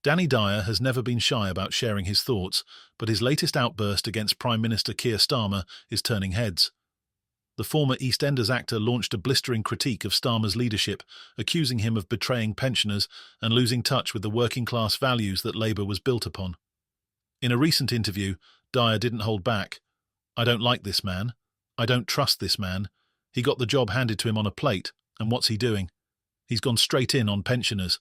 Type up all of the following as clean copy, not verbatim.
Danny Dyer has never been shy about sharing his thoughts, but his latest outburst against Prime Minister Keir Starmer is turning heads. The former EastEnders actor launched a blistering critique of Starmer's leadership, accusing him of betraying pensioners and losing touch with the working-class values that Labour was built upon. In a recent interview, Dyer didn't hold back. "I don't like this man. I don't trust this man. He got the job handed to him on a plate, and what's he doing? He's gone straight in on pensioners."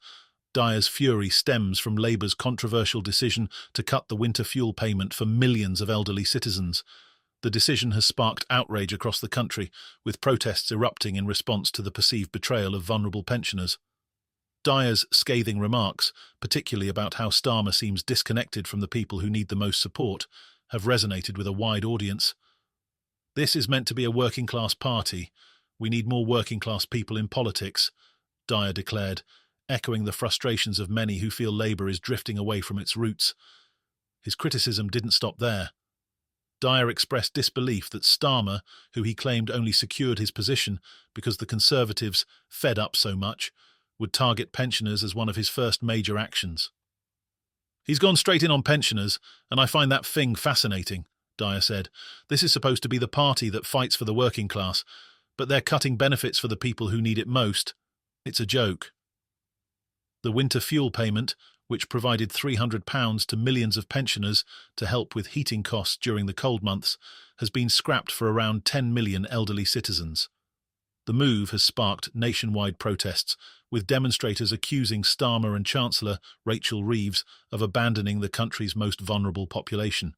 Dyer's fury stems from Labour's controversial decision to cut the winter fuel payment for millions of elderly citizens. The decision has sparked outrage across the country, with protests erupting in response to the perceived betrayal of vulnerable pensioners. Dyer's scathing remarks, particularly about how Starmer seems disconnected from the people who need the most support, have resonated with a wide audience. "This is meant to be a working-class party. We need more working-class people in politics," Dyer declared, echoing the frustrations of many who feel Labour is drifting away from its roots. His criticism didn't stop there. Dyer expressed disbelief that Starmer, who he claimed only secured his position because the Conservatives, fed up so much, would target pensioners as one of his first major actions. "He's gone straight in on pensioners, and I find that thing fascinating," Dyer said. "This is supposed to be the party that fights for the working class, but they're cutting benefits for the people who need it most. It's a joke." The winter fuel payment, which provided £300 to millions of pensioners to help with heating costs during the cold months, has been scrapped for around 10 million elderly citizens. The move has sparked nationwide protests, with demonstrators accusing Starmer and Chancellor Rachel Reeves of abandoning the country's most vulnerable population.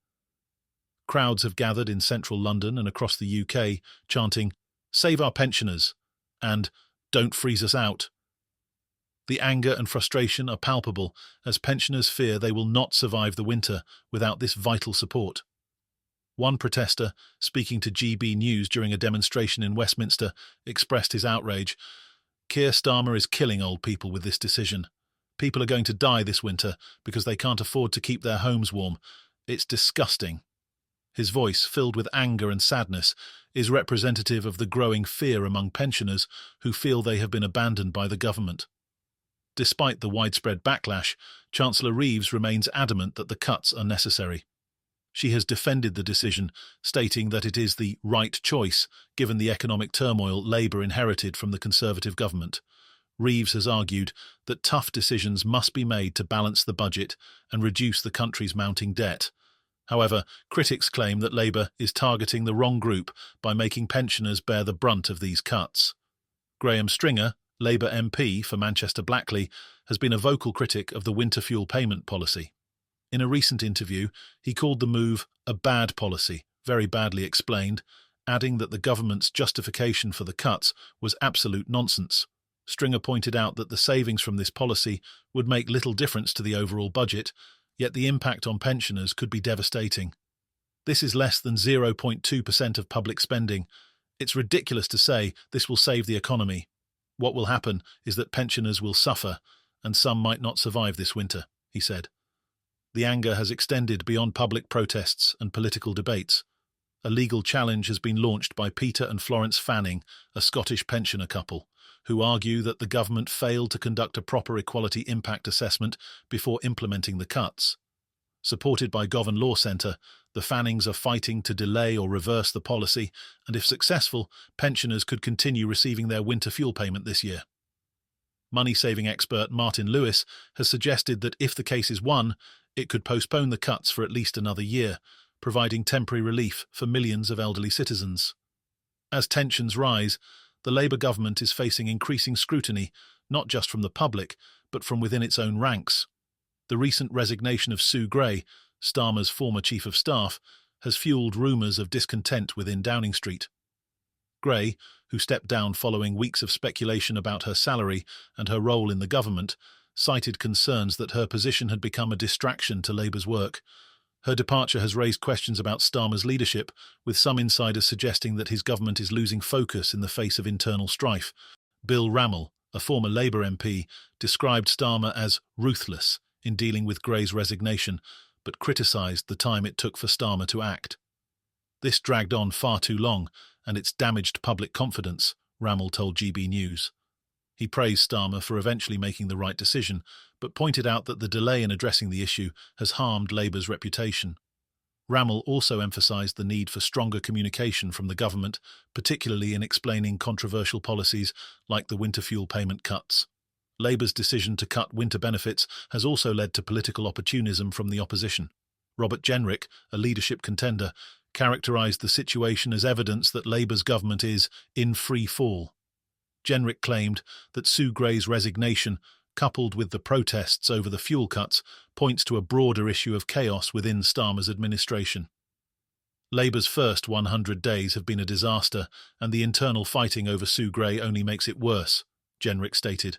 Crowds have gathered in central London and across the UK, chanting, "Save our pensioners," and "Don't freeze us out." The anger and frustration are palpable as pensioners fear they will not survive the winter without this vital support. One protester, speaking to GB News during a demonstration in Westminster, expressed his outrage. "Keir Starmer is killing old people with this decision. People are going to die this winter because they can't afford to keep their homes warm. It's disgusting." His voice, filled with anger and sadness, is representative of the growing fear among pensioners who feel they have been abandoned by the government. Despite the widespread backlash, Chancellor Reeves remains adamant that the cuts are necessary. She has defended the decision, stating that it is the right choice given the economic turmoil Labour inherited from the Conservative government. Reeves has argued that tough decisions must be made to balance the budget and reduce the country's mounting debt. However, critics claim that Labour is targeting the wrong group by making pensioners bear the brunt of these cuts. Graham Stringer, Labour MP for Manchester Blackley, has been a vocal critic of the winter fuel payment policy. In a recent interview, he called the move a bad policy, very badly explained, adding that the government's justification for the cuts was absolute nonsense. Stringer pointed out that the savings from this policy would make little difference to the overall budget, yet the impact on pensioners could be devastating. "This is less than 0.2% of public spending. It's ridiculous to say this will save the economy. What will happen is that pensioners will suffer, and some might not survive this winter," he said. The anger has extended beyond public protests and political debates. A legal challenge has been launched by Peter and Florence Fanning, a Scottish pensioner couple, who argue that the government failed to conduct a proper equality impact assessment before implementing the cuts. Supported by Govan Law Centre, the Fannings are fighting to delay or reverse the policy, and if successful, pensioners could continue receiving their winter fuel payment this year. Money-saving expert Martin Lewis has suggested that if the case is won, it could postpone the cuts for at least another year, providing temporary relief for millions of elderly citizens. As tensions rise, the Labour government is facing increasing scrutiny, not just from the public, but from within its own ranks. The recent resignation of Sue Gray, Starmer's former chief of staff, has fueled rumours of discontent within Downing Street. Gray, who stepped down following weeks of speculation about her salary and her role in the government, cited concerns that her position had become a distraction to Labour's work. Her departure has raised questions about Starmer's leadership, with some insiders suggesting that his government is losing focus in the face of internal strife. Bill Rammell, a former Labour MP, described Starmer as ruthless in dealing with Gray's resignation, but criticised the time it took for Starmer to act. "This dragged on far too long, and it's damaged public confidence," Rammell told GB News. He praised Starmer for eventually making the right decision, but pointed out that the delay in addressing the issue has harmed Labour's reputation. Rammell also emphasised the need for stronger communication from the government, particularly in explaining controversial policies like the winter fuel payment cuts. Labour's decision to cut winter benefits has also led to political opportunism from the opposition. Robert Jenrick, a leadership contender, characterised the situation as evidence that Labour's government is in free fall. Jenrick claimed that Sue Gray's resignation, coupled with the protests over the fuel cuts, points to a broader issue of chaos within Starmer's administration. Labour's first 100 days have been a disaster, and the internal fighting over Sue Gray only makes it worse, Jenrick stated.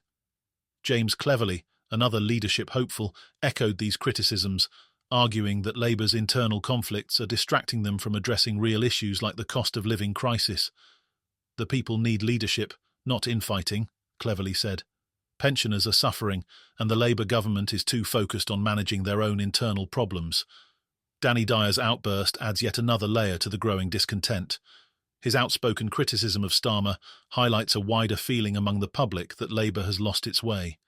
James Cleverly, another leadership hopeful, echoed these criticisms, arguing that Labour's internal conflicts are distracting them from addressing real issues like the cost of living crisis. The people need leadership, not infighting, Cleverly said. Pensioners are suffering, and the Labour government is too focused on managing their own internal problems. Danny Dyer's outburst adds yet another layer to the growing discontent. His outspoken criticism of Starmer highlights a wider feeling among the public that Labour has lost its way.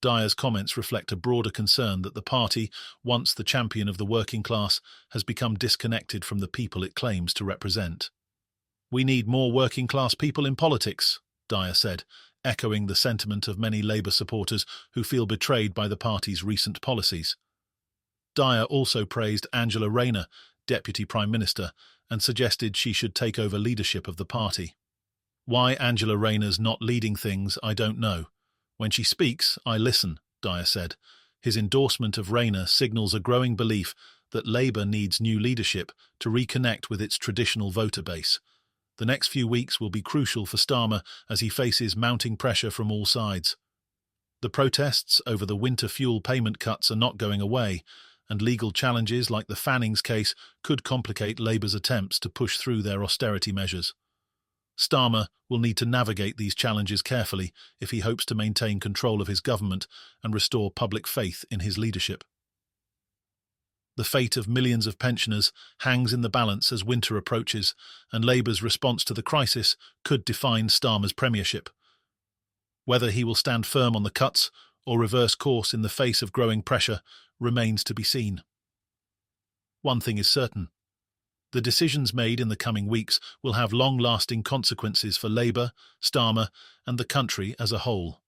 Dyer's comments reflect a broader concern that the party, once the champion of the working class, has become disconnected from the people it claims to represent. "We need more working-class people in politics," Dyer said, echoing the sentiment of many Labour supporters who feel betrayed by the party's recent policies. Dyer also praised Angela Rayner, Deputy Prime Minister, and suggested she should take over leadership of the party. "Why Angela Rayner's not leading things, I don't know. When she speaks, I listen," Dyer said. His endorsement of Rayner signals a growing belief that Labour needs new leadership to reconnect with its traditional voter base. The next few weeks will be crucial for Starmer as he faces mounting pressure from all sides. The protests over the winter fuel payment cuts are not going away, and legal challenges like the Fannings case could complicate Labour's attempts to push through their austerity measures. Starmer will need to navigate these challenges carefully if he hopes to maintain control of his government and restore public faith in his leadership. The fate of millions of pensioners hangs in the balance as winter approaches, and Labour's response to the crisis could define Starmer's premiership. Whether he will stand firm on the cuts or reverse course in the face of growing pressure remains to be seen. One thing is certain. The decisions made in the coming weeks will have long-lasting consequences for Labour, Starmer, and the country as a whole.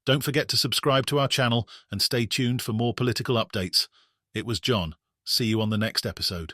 Don't forget to subscribe to our channel and stay tuned for more political updates. It was John. See you on the next episode.